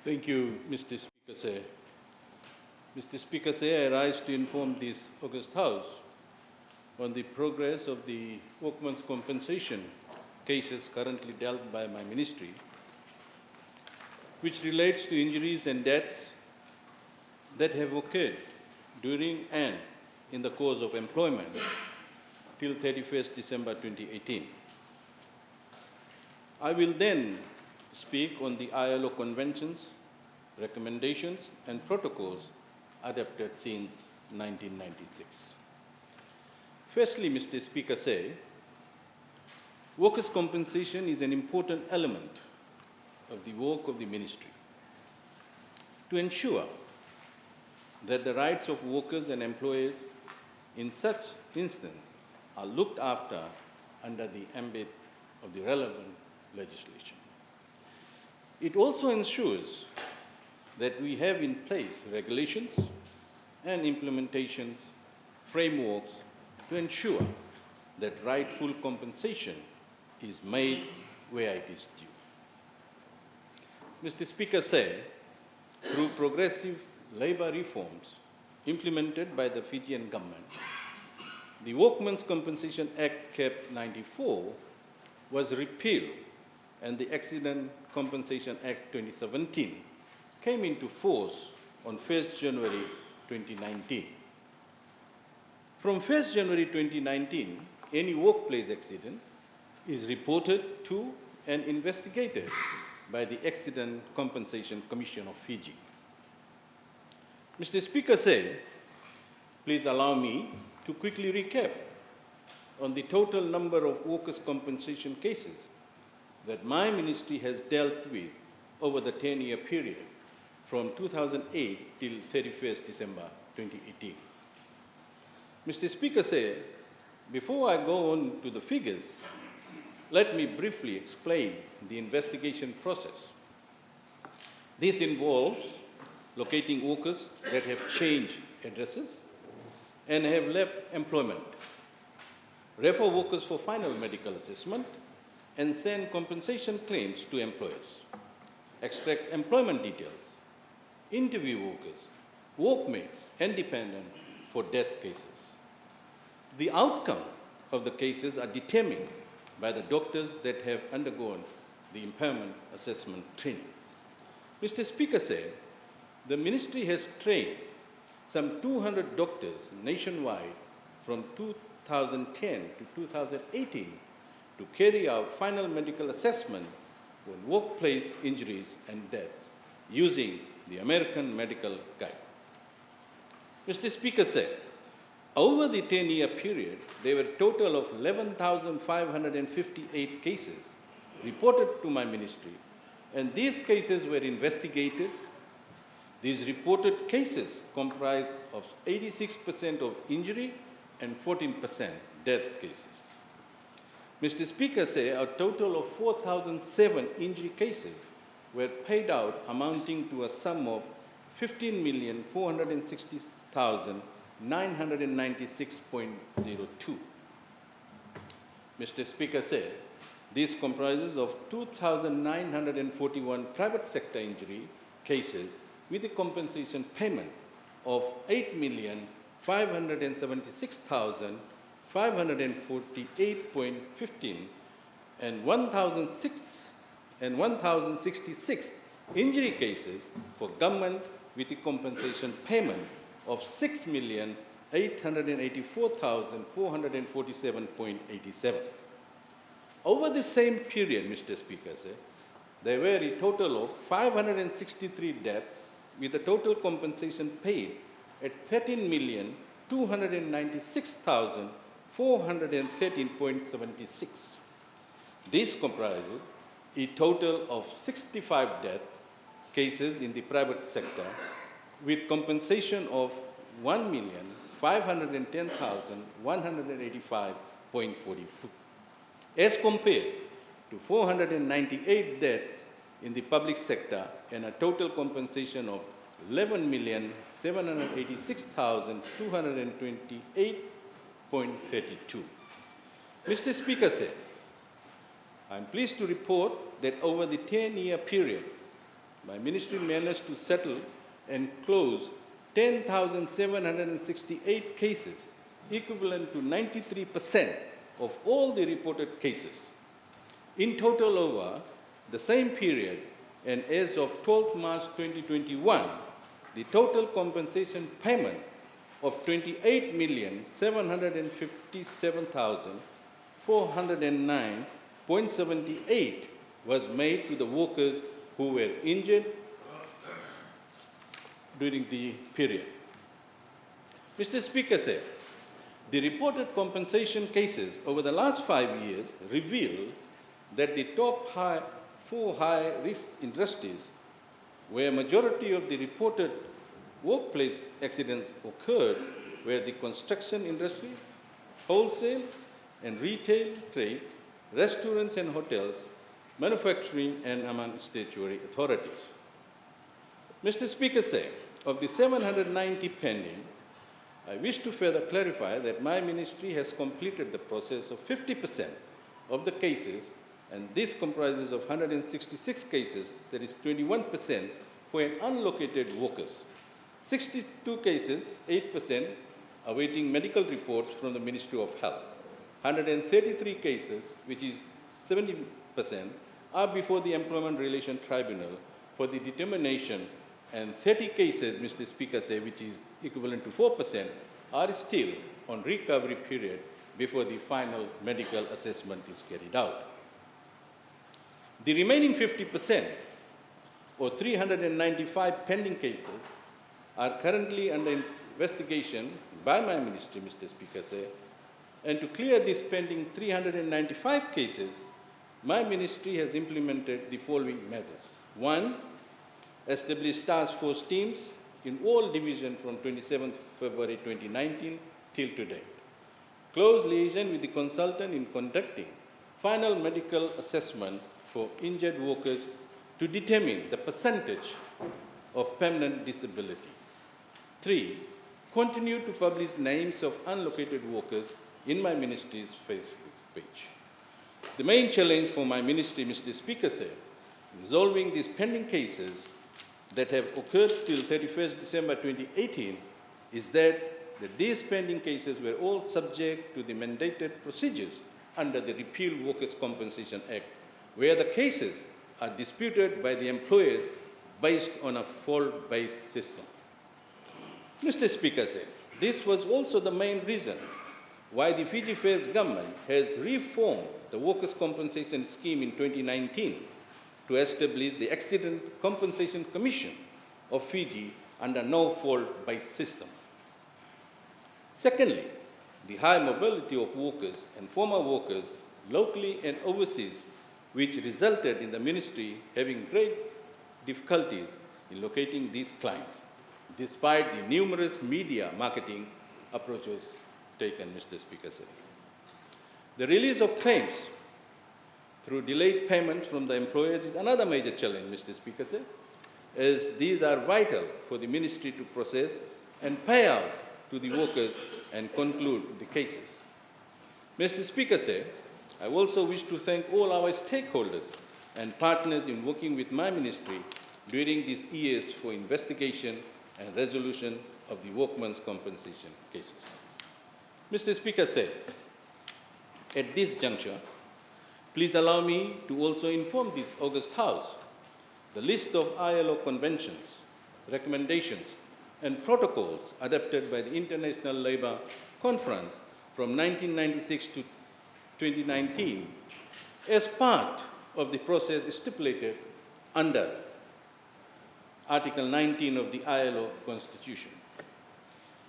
Thank you, Mr. Speaker, sir. Mr. Speaker, sir, I rise to inform this August House on the progress of the workmen's compensation cases currently dealt by my ministry, which relates to injuries and deaths that have occurred during and in the course of employment till 31st December 2018. I will then speak on the ILO conventions, recommendations and protocols adopted since 1996. Firstly, Mr. Speaker, workers' compensation is an important element of the work of the ministry to ensure that the rights of workers and employees in such instance are looked after under the ambit of the relevant legislation. It also ensures that we have in place regulations and implementations frameworks to ensure that rightful compensation is made where it is due. Mr. Speaker, through progressive labour reforms implemented by the Fijian government, the Workmen's Compensation Act Cap 94 was repealed and the Accident Compensation Act 2017 came into force on 1st January 2019. From 1st January 2019, any workplace accident is reported to and investigated by the Accident Compensation Commission of Fiji. Mr. Speaker, please allow me to quickly recap on the total number of workers' compensation cases that my ministry has dealt with over the 10-year period from 2008 till 31st December 2018. Mr. Speaker, before I go on to the figures, let me briefly explain the investigation process. This involves locating workers that have changed addresses and have left employment, refer workers for final medical assessment, and send compensation claims to employers, extract employment details, interview workers, workmates, and dependents for death cases. The outcome of the cases are determined by the doctors that have undergone the impairment assessment training. Mr. Speaker, the ministry has trained some 200 doctors nationwide from 2010 to 2018 to carry out final medical assessment on workplace injuries and deaths using the American Medical Guide. Mr. Speaker, over the 10-year period, there were a total of 11,558 cases reported to my ministry, and these cases were investigated. These reported cases comprise of 86% of injury and 14% death cases. Mr. Speaker, a total of 4,007 injury cases were paid out, amounting to a sum of 15,460,996.02. Mr. Speaker, this comprises of 2,941 private sector injury cases with a compensation payment of 8,576,548.15 and 1,066 injury cases for government with a compensation payment of 6,884,447.87. Over the same period, Mr. Speaker, there were a total of 563 deaths with a total compensation paid at 13,296,413.76. This comprises a total of 65 deaths cases in the private sector with compensation of 1,510,185.42, as compared to 498 deaths in the public sector and a total compensation of 11,786,228.32. Mr. Speaker, I am pleased to report that over the 10-year period, my ministry managed to settle and close 10,768 cases, equivalent to 93% of all the reported cases. In total, over the same period, and as of 12 March 2021, the total compensation payment of 28,757,409.78 was made to the workers who were injured during the period. Mr. Speaker said, the reported compensation cases over the last 5 years reveal that the top four high-risk industries, where majority of the reported workplace accidents occurred, were the construction industry, wholesale and retail trade, restaurants and hotels, manufacturing, and among statutory authorities. Mr. Speaker said, of the 790 pending, I wish to further clarify that my ministry has completed the process of 50% of the cases, and this comprises of 166 cases, that is 21%, for unallocated workers. 62 cases, 8%, awaiting medical reports from the Ministry of Health. 133 cases, which is 70%, are before the Employment Relation Tribunal for the determination, and 30 cases, Mr. Speaker said, which is equivalent to 4%, are still on recovery period before the final medical assessment is carried out. The remaining 50%, or 395 pending cases, are currently under investigation by my ministry, Mr. Speaker said, and to clear these pending 395 cases, my ministry has implemented the following measures. 1, establish task force teams in all divisions from 27th February 2019 till today. Close liaison with the consultant in conducting final medical assessment for injured workers to determine the percentage of permanent disability. 3, continue to publish names of unallocated workers in my ministry's Facebook page. The main challenge for my ministry, Mr. Speaker said, resolving these pending cases that have occurred till 31st December 2018 is that these pending cases were all subject to the mandated procedures under the Repeal Workers' Compensation Act, where the cases are disputed by the employers based on a fault-based system. Mr. Speaker said, this was also the main reason why the Fiji Affairs government has reformed the Workers' Compensation Scheme in 2019 to establish the Accident Compensation Commission of Fiji under no-fault-based system. Secondly, the high mobility of workers and former workers locally and overseas, which resulted in the ministry having great difficulties in locating these clients, despite the numerous media marketing approaches taken, Mr. Speaker said. The release of claims through delayed payments from the employers is another major challenge, Mr. Speaker said, as these are vital for the ministry to process and pay out to the workers and conclude the cases. Mr. Speaker said, I also wish to thank all our stakeholders and partners in working with my ministry during these years for investigation and resolution of the workmen's compensation cases. Mr. Speaker said, at this juncture, please allow me to also inform this august House the list of ILO conventions, recommendations, and protocols adopted by the International Labour Conference from 1996 to 2019 as part of the process stipulated under Article 19 of the ILO Constitution.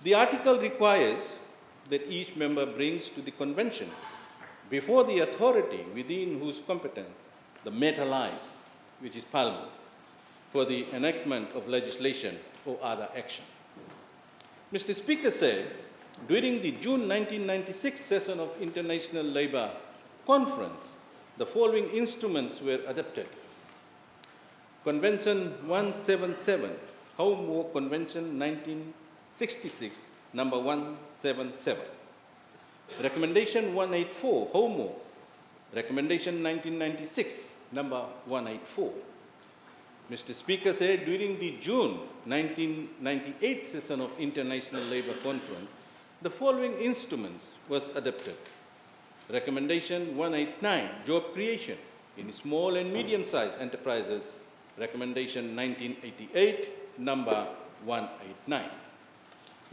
The article requires that each member brings to the convention before the authority within whose competence the matter lies, which is Parliament, for the enactment of legislation or other action. Mr. Speaker said, during the June 1996 session of International Labour Conference, the following instruments were adopted. Convention 177, Home Work Convention 1966, number 177. Recommendation 184, Homo, Recommendation 1996, number 184. Mr. Speaker said during the June 1998 session of International Labour Conference, the following instruments was adopted. Recommendation 189, job creation in small and medium-sized enterprises. Recommendation 1988, number 189.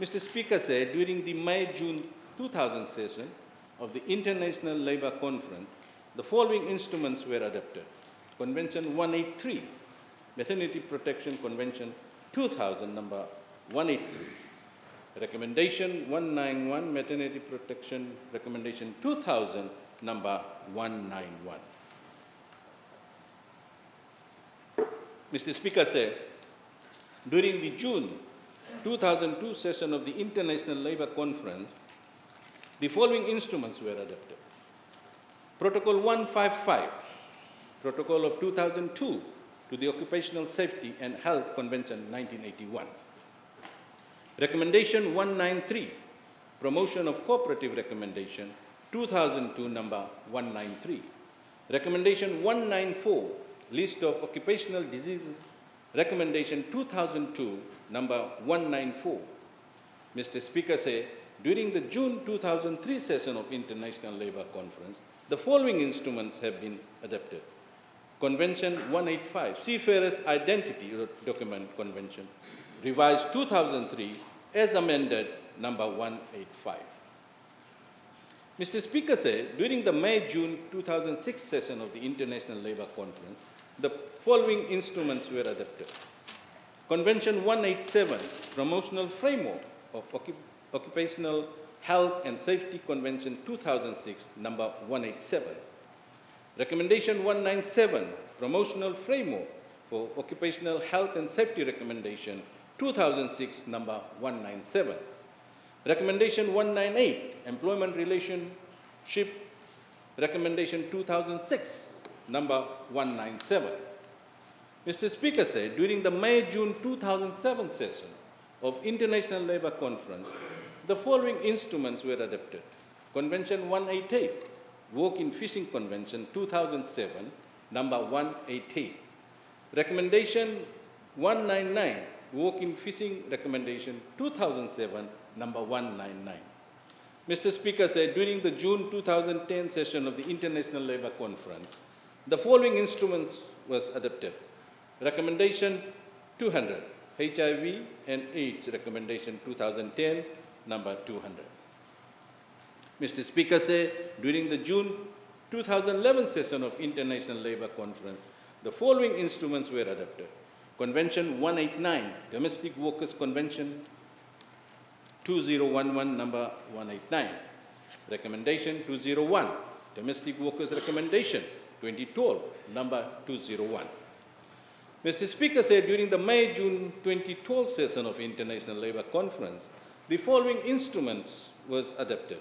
Mr. Speaker said during the May-June 2000 session of the International Labour Conference, the following instruments were adopted. Convention 183, Maternity Protection Convention 2000, number 183. Recommendation 191, Maternity Protection Recommendation 2000, number 191. Mr. Speaker said, during the June 2002 session of the International Labour Conference, the following instruments were adopted. Protocol 155, Protocol of 2002 to the Occupational Safety and Health Convention 1981. Recommendation 193, Promotion of Cooperative Recommendation 2002, number 193. Recommendation 194, List of Occupational Diseases, Recommendation 2002, number 194. Mr. Speaker said, during the June 2003 session of International Labour Conference, the following instruments have been adopted. Convention 185, Seafarers Identity Document Convention, revised 2003 as amended, number 185. Mr. Speaker said, during the May-June 2006 session of the International Labour Conference, the following instruments were adopted. Convention 187, Promotional Framework of Occupational Health and Safety Convention 2006, number 187. Recommendation 197, Promotional Framework for Occupational Health and Safety Recommendation 2006, number 197. Recommendation 198, Employment Relationship Recommendation 2006, number 197. Mr. Speaker said, during the May-June 2007 session of International Labour Conference, the following instruments were adopted. Convention 188, Work in Fishing Convention 2007, number 188. Recommendation 199, Work in Fishing Recommendation 2007, number 199. Mr. Speaker said, during the June 2010 session of the International Labour Conference, the following instruments was adopted. Recommendation 200, HIV and AIDS Recommendation 2010, number 200. Mr. Speaker said, during the June 2011 session of International Labour Conference, the following instruments were adopted. Convention 189, Domestic Workers Convention 2011, number 189. Recommendation 201, Domestic Workers Recommendation 2012, number 201. Mr. Speaker said, during the May-June 2012 session of International Labour Conference, the following instruments was adopted.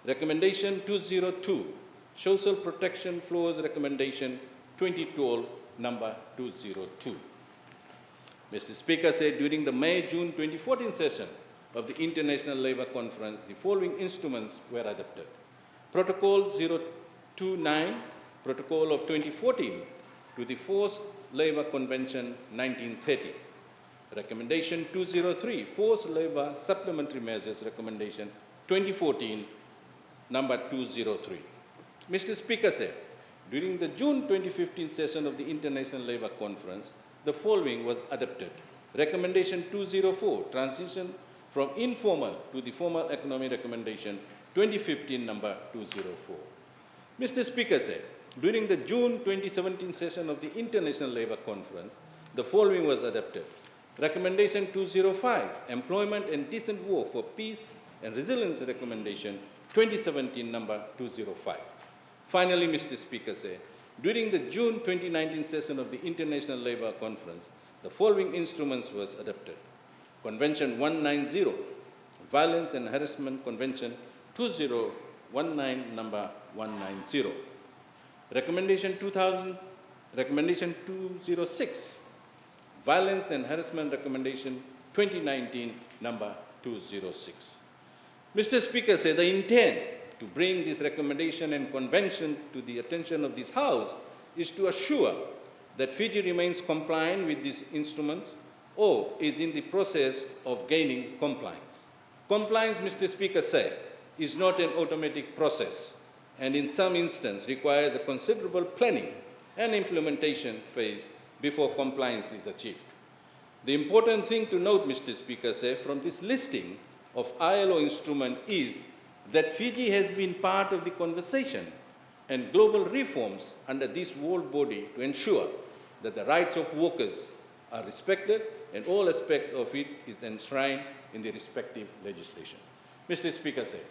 Recommendation 202, Social Protection Floors Recommendation 2012, number 202. Mr. Speaker said, during the May-June 2014 session of the International Labour Conference, the following instruments were adopted. Protocol 029, Protocol of 2014 to the Forced Labour Convention 1930. Recommendation 203, Forced Labour Supplementary Measures Recommendation 2014, number 203. Mr. Speaker said, during the June 2015 session of the International Labour Conference, the following was adopted. Recommendation 204, Transition from Informal to the Formal Economy Recommendation 2015, number 204. Mr. Speaker said, during the June 2017 session of the International Labour Conference, the following was adopted. Recommendation 205, Employment and Decent Work for Peace and Resilience Recommendation 2017, number 205. Finally, Mr. Speaker said, during the June 2019 session of the International Labour Conference, the following instruments was adopted. Convention 190, Violence and Harassment Convention 2019, number 190. Recommendation 206, Violence and Harassment Recommendation 2019, number 206. Mr. Speaker said, the intent to bring this recommendation and convention to the attention of this House is to assure that Fiji remains compliant with these instruments or is in the process of gaining compliance. Compliance, Mr. Speaker said, is not an automatic process and in some instances requires a considerable planning and implementation phase before compliance is achieved. The important thing to note, Mr. Speaker said, from this listing of ILO instrument is that Fiji has been part of the conversation and global reforms under this world body to ensure that the rights of workers are respected and all aspects of it is enshrined in the respective legislation. Mr. Speaker said,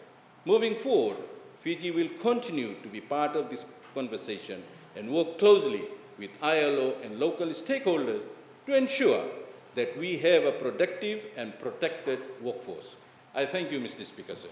moving forward, Fiji will continue to be part of this conversation and work closely with ILO and local stakeholders to ensure that we have a productive and protected workforce. I thank you, Mr. Speaker, sir.